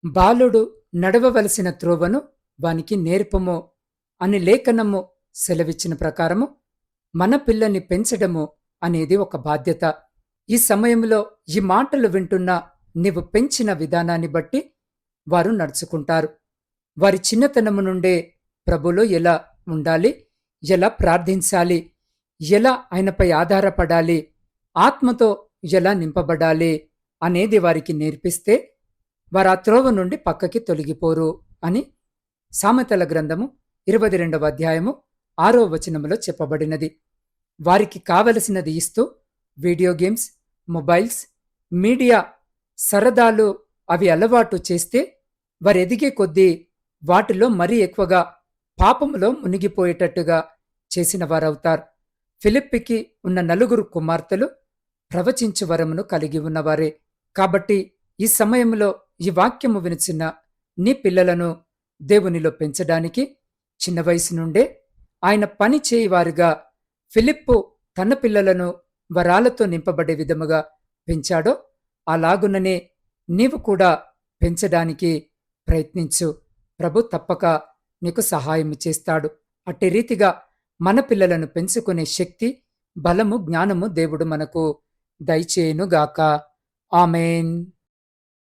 బాలుడు నడవవలసిన త్రోవను వానికి నేర్పము అని లేఖనము సెలవిచ్చిన ప్రకారము మన పిల్లల్ని పెంచడము అనేది ఒక బాధ్యత. ఈ సమయంలో ఈ మాటలు వింటున్న నీవు పెంచిన విధానాన్ని బట్టి వారు నడుచుకుంటారు. వారి చిన్నతనము నుండే ప్రభులో ఎలా ఉండాలి, ఎలా ప్రార్థించాలి, ఎలా ఆయనపై ఆధారపడాలి, ఆత్మతో ఎలా నింపబడాలి అనేది వారికి నేర్పిస్తే వారు ఆ త్రోవ నుండి పక్కకి తొలగిపోరు అని సామెతల గ్రంథము 22వ అధ్యాయము 6వ వచనములో చెప్పబడినది. వారికి కావలసినది ఇస్తూ వీడియో గేమ్స్, మొబైల్స్, మీడియా సరదాలు అవి అలవాటు చేస్తే వారు ఎదిగే కొద్దీ వాటిలో మరీ ఎక్కువగా పాపములో మునిగిపోయేటట్టుగా చేసిన వారవుతారు. ఫిలిప్పికి ఉన్న 4 కుమార్తెలు ప్రవచించు వరమును కలిగి ఉన్నవారే. కాబట్టి ఈ సమయంలో ఈ వాక్యము వినిచిన నీ పిల్లలను దేవునిలో పెంచడానికి చిన్న వయసు నుండే ఆయన పని చేయువారుగా ఫిలిప్పు తన పిల్లలను వరాలతో నింపబడే విధముగా పెంచాడో అలాగుననే నీవు కూడా పెంచడానికి ప్రయత్నించు. ప్రభు తప్పక నీకు సహాయం చేస్తాడు. అట్టి రీతిగా మన పిల్లలను పెంచుకునే శక్తి, బలము, జ్ఞానము దేవుడు మనకు దయచేయునుగాక. ఆమేన్.